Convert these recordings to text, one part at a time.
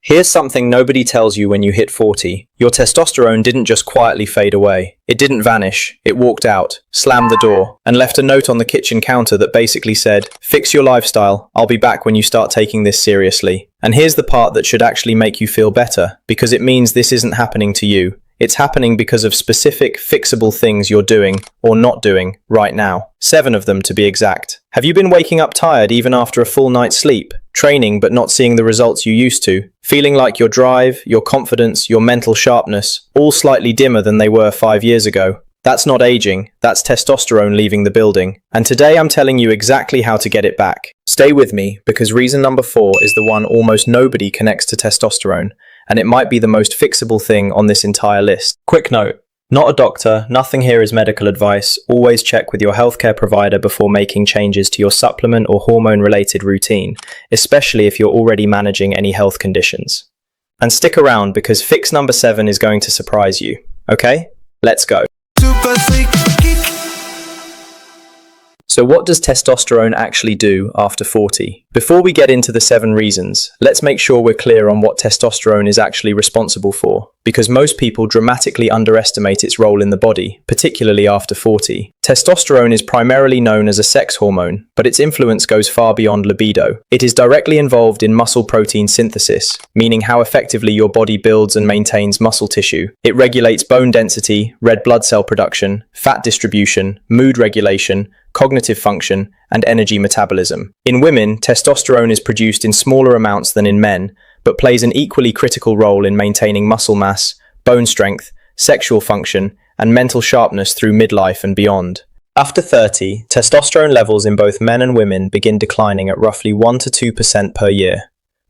Here's something nobody tells you when you hit 40. Your testosterone didn't just quietly fade away. It didn't vanish. It walked out, slammed the door, and left a note on the kitchen counter that basically said, "Fix your lifestyle. I'll be back when you start taking this seriously." And here's the part that should actually make you feel better, because it means this isn't happening to you. It's happening because of specific, fixable things you're doing, or not doing, right now. 7 of them to be exact. Have you been waking up tired even after a full night's sleep? Training but not seeing the results you used to? Feeling like your drive, your confidence, your mental sharpness, all slightly dimmer than they were 5 years ago? That's not aging, that's testosterone leaving the building. And today I'm telling you exactly how to get it back. Stay with me, because reason number 4 is the one almost nobody connects to testosterone, and it might be the most fixable thing on this entire list. Quick note, not a doctor, nothing here is medical advice. Always check with your healthcare provider before making changes to your supplement or hormone-related routine, especially if you're already managing any health conditions. And stick around, because fix number 7 is going to surprise you. Okay? Let's go. So what does testosterone actually do after 40? Before we get into the 7 reasons, let's make sure we're clear on what testosterone is actually responsible for, because most people dramatically underestimate its role in the body, particularly after 40. Testosterone is primarily known as a sex hormone, but its influence goes far beyond libido. It is directly involved in muscle protein synthesis, meaning how effectively your body builds and maintains muscle tissue. It regulates bone density, red blood cell production, fat distribution, mood regulation, cognitive function, and energy metabolism. In women, testosterone is produced in smaller amounts than in men, but plays an equally critical role in maintaining muscle mass, bone strength, sexual function, and mental sharpness through midlife and beyond. After 30, testosterone levels in both men and women begin declining at roughly 1 to 2% per year.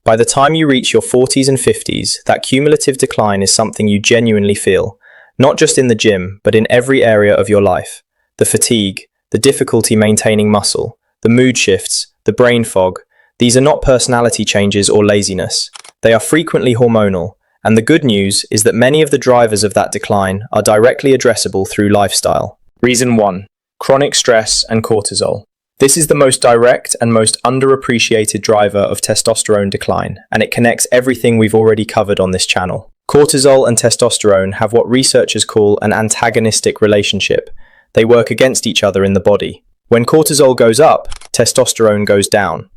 By the time you reach your 40s and 50s, that cumulative decline is something you genuinely feel, not just in the gym, but in every area of your life. The fatigue, the difficulty maintaining muscle, the mood shifts, the brain fog. These are not personality changes or laziness. They are frequently hormonal, and the good news is that many of the drivers of that decline are directly addressable through lifestyle. Reason 1. Chronic stress and cortisol. This is the most direct and most underappreciated driver of testosterone decline, and it connects everything we've already covered on this channel. Cortisol and testosterone have what researchers call an antagonistic relationship. They work against each other in the body. When cortisol goes up, testosterone goes down.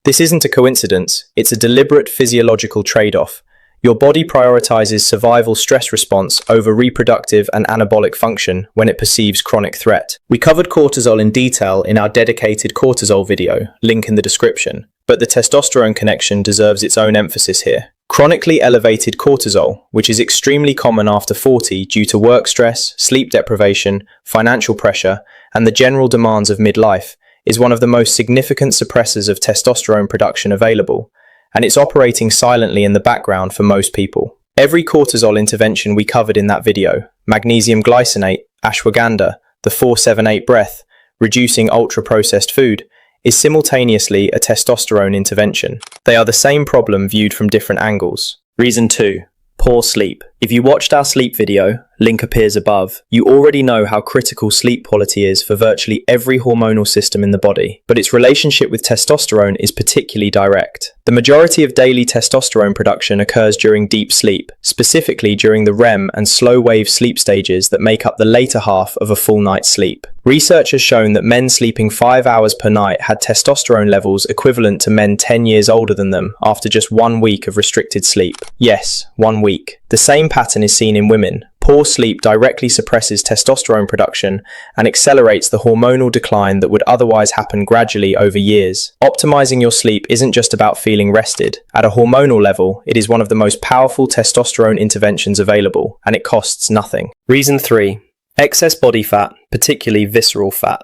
This isn't a coincidence, it's a deliberate physiological trade-off. Your body prioritizes survival stress response over reproductive and anabolic function when it perceives chronic threat. We covered cortisol in detail in our dedicated cortisol video, link in the description, but the testosterone connection deserves its own emphasis here. Chronically elevated cortisol, which is extremely common after 40 due to work stress, sleep deprivation, financial pressure, and the general demands of midlife, is one of the most significant suppressors of testosterone production available, and it's operating silently in the background for most people. Every cortisol intervention we covered in that video, magnesium glycinate, ashwagandha, the 4-7-8 breath, reducing ultra-processed food, is simultaneously a testosterone intervention. They are the same problem viewed from different angles. Reason 2. Poor sleep. If you watched our sleep video, link appears above, you already know how critical sleep quality is for virtually every hormonal system in the body, but its relationship with testosterone is particularly direct. The majority of daily testosterone production occurs during deep sleep, specifically during the REM and slow-wave sleep stages that make up the later half of a full night's sleep. Research has shown that men sleeping 5 hours per night had testosterone levels equivalent to men 10 years older than them after just 1 week of restricted sleep. Yes, 1 week. The same pattern is seen in women. Poor sleep directly suppresses testosterone production and accelerates the hormonal decline that would otherwise happen gradually over years. Optimizing your sleep isn't just about feeling rested. At a hormonal level, it is one of the most powerful testosterone interventions available, and it costs nothing. Reason 3. Excess body fat, particularly visceral fat.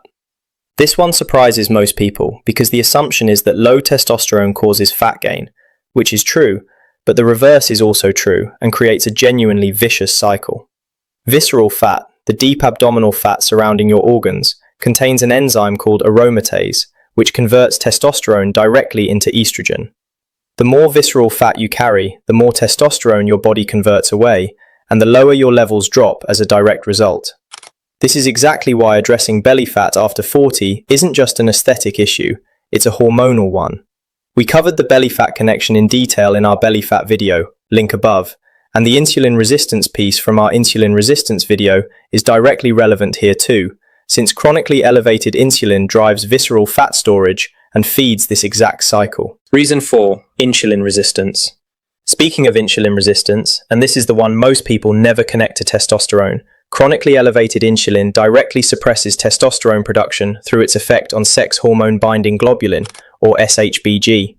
This one surprises most people because the assumption is that low testosterone causes fat gain, which is true, but the reverse is also true and creates a genuinely vicious cycle. Visceral fat, the deep abdominal fat surrounding your organs, contains an enzyme called aromatase, which converts testosterone directly into estrogen. The more visceral fat you carry, the more testosterone your body converts away, and the lower your levels drop as a direct result. This is exactly why addressing belly fat after 40 isn't just an aesthetic issue, it's a hormonal one. We covered the belly fat connection in detail in our belly fat video, link above, and the insulin resistance piece from our insulin resistance video is directly relevant here too, since chronically elevated insulin drives visceral fat storage and feeds this exact cycle. Reason 4. Insulin resistance. Speaking of insulin resistance, and this is the one most people never connect to testosterone, chronically elevated insulin directly suppresses testosterone production through its effect on sex hormone binding globulin, or SHBG.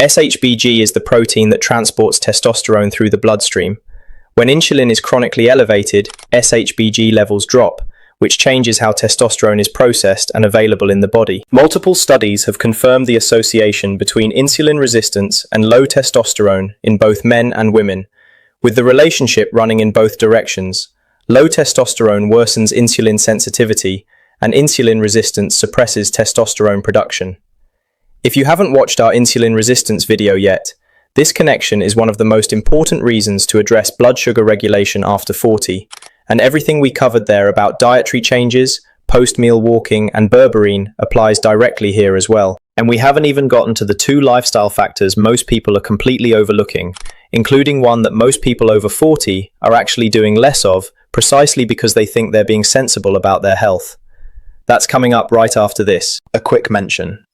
SHBG is the protein that transports testosterone through the bloodstream. When insulin is chronically elevated, SHBG levels drop, which changes how testosterone is processed and available in the body. Multiple studies have confirmed the association between insulin resistance and low testosterone in both men and women, with the relationship running in both directions. Low testosterone worsens insulin sensitivity, and insulin resistance suppresses testosterone production. If you haven't watched our insulin resistance video yet, this connection is one of the most important reasons to address blood sugar regulation after 40, and everything we covered there about dietary changes, post-meal walking, and berberine applies directly here as well. And we haven't even gotten to the 2 lifestyle factors most people are completely overlooking, including one that most people over 40 are actually doing less of, precisely because they think they're being sensible about their health. That's coming up right after this. A quick mention.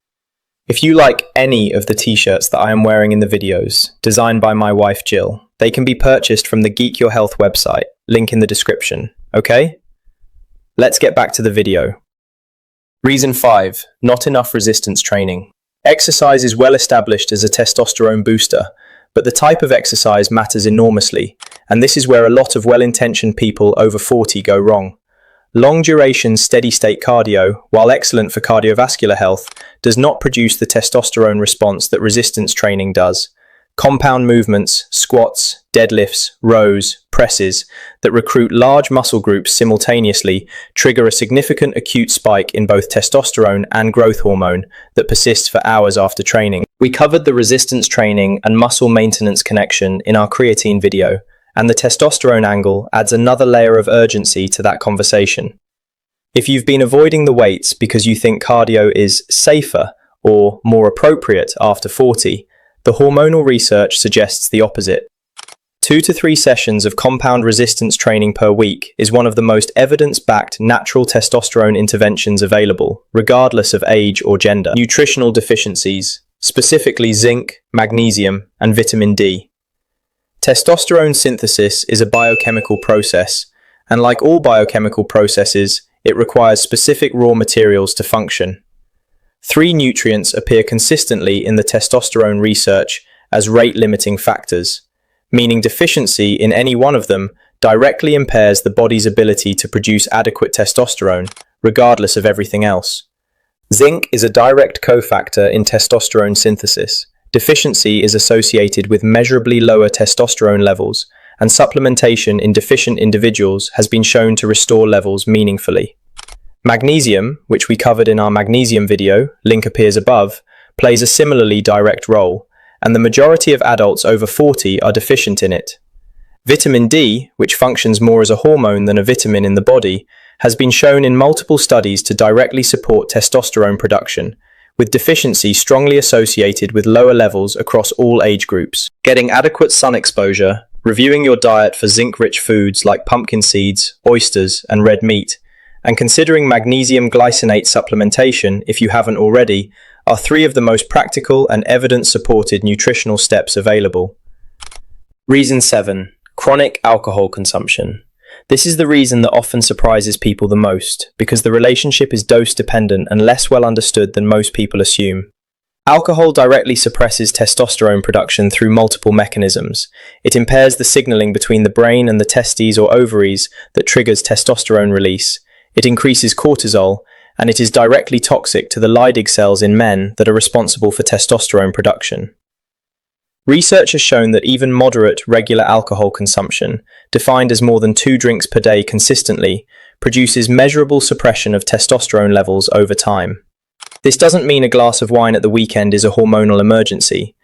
If you like any of the t-shirts that I am wearing in the videos, designed by my wife Jill, they can be purchased from the Geek Your Health website, link in the description, okay? Let's get back to the video. Reason 5. Not enough resistance training. Exercise is well established as a testosterone booster, but the type of exercise matters enormously, and this is where a lot of well-intentioned people over 40 go wrong. Long-duration, steady-state cardio, while excellent for cardiovascular health, does not produce the testosterone response that resistance training does. Compound movements, squats, deadlifts, rows, presses, that recruit large muscle groups simultaneously trigger a significant acute spike in both testosterone and growth hormone that persists for hours after training. We covered the resistance training and muscle maintenance connection in our creatine video, and the testosterone angle adds another layer of urgency to that conversation. If you've been avoiding the weights because you think cardio is safer or more appropriate after 40, the hormonal research suggests the opposite. 2 to 3 sessions of compound resistance training per week is one of the most evidence-backed natural testosterone interventions available, regardless of age or gender. Nutritional deficiencies, specifically zinc, magnesium, and vitamin D. Testosterone synthesis is a biochemical process, and like all biochemical processes, it requires specific raw materials to function. 3 nutrients appear consistently in the testosterone research as rate-limiting factors, meaning deficiency in any one of them directly impairs the body's ability to produce adequate testosterone, regardless of everything else. Zinc is a direct cofactor in testosterone synthesis. Deficiency is associated with measurably lower testosterone levels, and supplementation in deficient individuals has been shown to restore levels meaningfully. Magnesium, which we covered in our magnesium video, link appears above, plays a similarly direct role, and the majority of adults over 40 are deficient in it. Vitamin D, which functions more as a hormone than a vitamin in the body, has been shown in multiple studies to directly support testosterone production, with deficiency strongly associated with lower levels across all age groups. Getting adequate sun exposure, reviewing your diet for zinc-rich foods like pumpkin seeds, oysters, and red meat, and considering magnesium glycinate supplementation if you haven't already, are 3 of the most practical and evidence-supported nutritional steps available. Reason 7. Chronic alcohol consumption. This is the reason that often surprises people the most, because the relationship is dose-dependent and less well understood than most people assume. Alcohol directly suppresses testosterone production through multiple mechanisms. It impairs the signaling between the brain and the testes or ovaries that triggers testosterone release. It increases cortisol, and it is directly toxic to the Leydig cells in men that are responsible for testosterone production. Research has shown that even moderate, regular alcohol consumption, defined as more than 2 drinks per day consistently, produces measurable suppression of testosterone levels over time. This doesn't mean a glass of wine at the weekend is a hormonal emergency,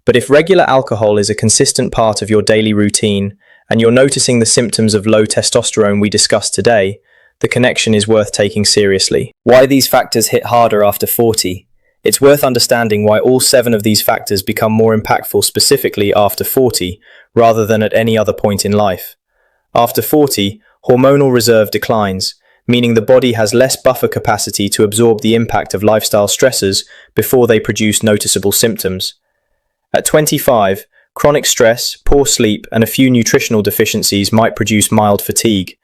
but if regular alcohol is a consistent part of your daily routine, and you're noticing the symptoms of low testosterone we discussed today, the connection is worth taking seriously. Why these factors hit harder after 40? It's worth understanding why all 7 of these factors become more impactful specifically after 40, rather than at any other point in life. After 40, hormonal reserve declines, meaning the body has less buffer capacity to absorb the impact of lifestyle stressors before they produce noticeable symptoms. At 25, chronic stress, poor sleep, and a few nutritional deficiencies might produce mild fatigue.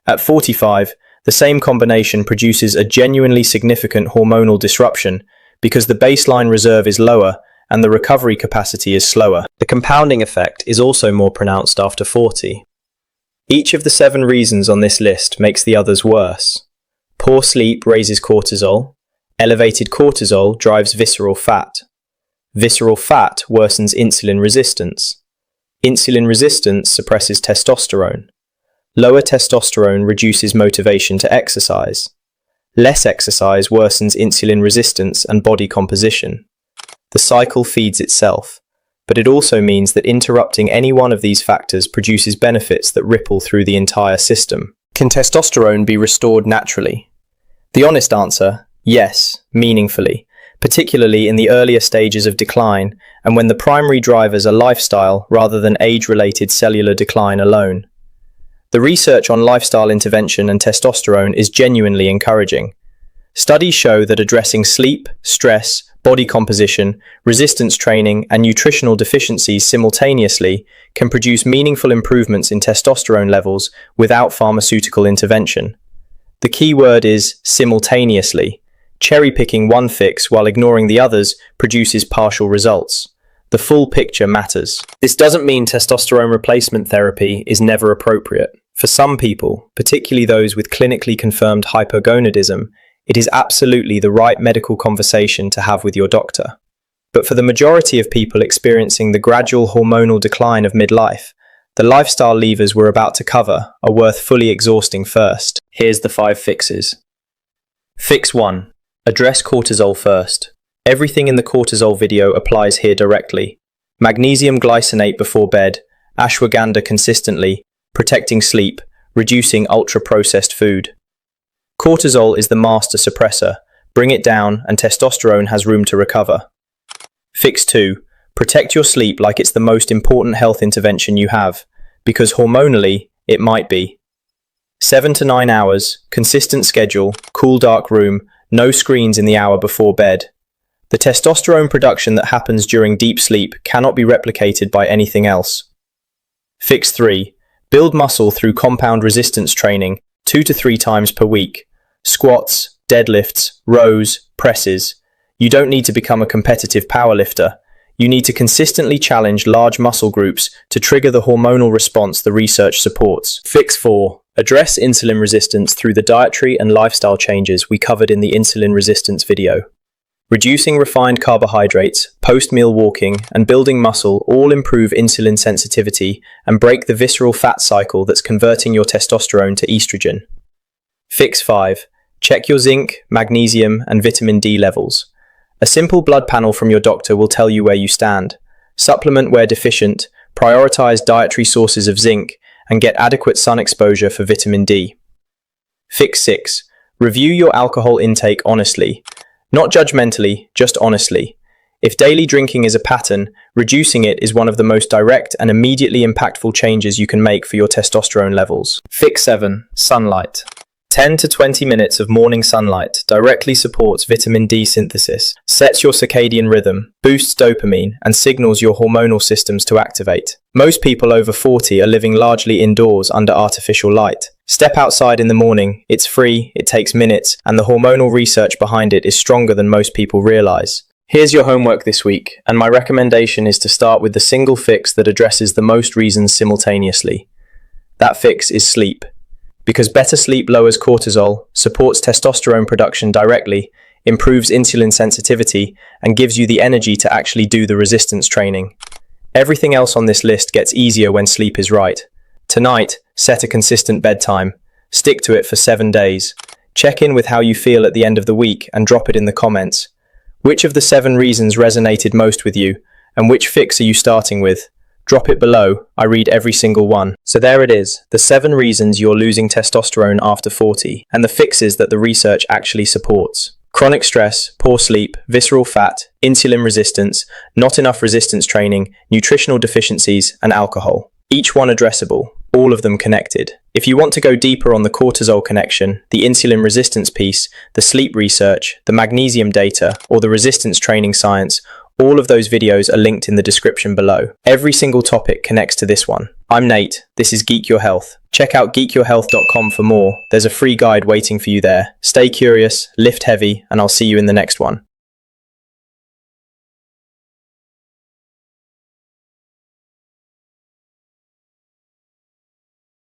At 45, the same combination produces a genuinely significant hormonal disruption because the baseline reserve is lower and the recovery capacity is slower. The compounding effect is also more pronounced after 40. Each of the 7 reasons on this list makes the others worse. Poor sleep raises cortisol. Elevated cortisol drives visceral fat. Visceral fat worsens insulin resistance. Insulin resistance suppresses testosterone. Lower testosterone reduces motivation to exercise. Less exercise worsens insulin resistance and body composition. The cycle feeds itself, but it also means that interrupting any one of these factors produces benefits that ripple through the entire system. Can testosterone be restored naturally? The honest answer, yes, meaningfully, particularly in the earlier stages of decline and when the primary drivers are lifestyle rather than age-related cellular decline alone. The research on lifestyle intervention and testosterone is genuinely encouraging. Studies show that addressing sleep, stress, body composition, resistance training, and nutritional deficiencies simultaneously can produce meaningful improvements in testosterone levels without pharmaceutical intervention. The key word is simultaneously. Cherry-picking one fix while ignoring the others produces partial results. The full picture matters. This doesn't mean testosterone replacement therapy is never appropriate. For some people, particularly those with clinically confirmed hypogonadism, it is absolutely the right medical conversation to have with your doctor. But for the majority of people experiencing the gradual hormonal decline of midlife, the lifestyle levers we're about to cover are worth fully exhausting first. Here's the 5 fixes. Fix 1. Address cortisol first. Everything in the cortisol video applies here directly. Magnesium glycinate before bed, ashwagandha consistently, protecting sleep, reducing ultra-processed food. Cortisol is the master suppressor. Bring it down and testosterone has room to recover. Fix 2. Protect your sleep like it's the most important health intervention you have, because hormonally, it might be. 7 to 9 hours, consistent schedule, cool dark room, no screens in the hour before bed. The testosterone production that happens during deep sleep cannot be replicated by anything else. Fix 3. Build muscle through compound resistance training 2 to 3 times per week. Squats, deadlifts, rows, presses. You don't need to become a competitive powerlifter. You need to consistently challenge large muscle groups to trigger the hormonal response the research supports. Fix 4. Address insulin resistance through the dietary and lifestyle changes we covered in the insulin resistance video. Reducing refined carbohydrates, post-meal walking, and building muscle all improve insulin sensitivity and break the visceral fat cycle that's converting your testosterone to estrogen. Fix 5. Check your zinc, magnesium, and vitamin D levels. A simple blood panel from your doctor will tell you where you stand. Supplement where deficient, prioritize dietary sources of zinc, and get adequate sun exposure for vitamin D. Fix 6. Review your alcohol intake honestly. Not judgmentally, just honestly. If daily drinking is a pattern, reducing it is one of the most direct and immediately impactful changes you can make for your testosterone levels. Fix 7. Sunlight. 10 to 20 minutes of morning sunlight directly supports vitamin D synthesis, sets your circadian rhythm, boosts dopamine, and signals your hormonal systems to activate. Most people over 40 are living largely indoors under artificial light. Step outside in the morning, it's free, it takes minutes, and the hormonal research behind it is stronger than most people realize. Here's your homework this week, and my recommendation is to start with the single fix that addresses the most reasons simultaneously. That fix is sleep. Because better sleep lowers cortisol, supports testosterone production directly, improves insulin sensitivity, and gives you the energy to actually do the resistance training. Everything else on this list gets easier when sleep is right. Tonight, set a consistent bedtime. Stick to it for 7 days. Check in with how you feel at the end of the week and drop it in the comments. Which of the 7 reasons resonated most with you, and which fix are you starting with? Drop it below, I read every single one. So there it is, the 7 reasons you're losing testosterone after 40, and the fixes that the research actually supports. Chronic stress, poor sleep, visceral fat, insulin resistance, not enough resistance training, nutritional deficiencies, and alcohol. Each one addressable, all of them connected. If you want to go deeper on the cortisol connection, the insulin resistance piece, the sleep research, the magnesium data, or the resistance training science, all of those videos are linked in the description below. Every single topic connects to this one. I'm Nate, this is Geek Your Health. Check out geekyourhealth.com for more. There's a free guide waiting for you there. Stay curious, lift heavy, and I'll see you in the next one.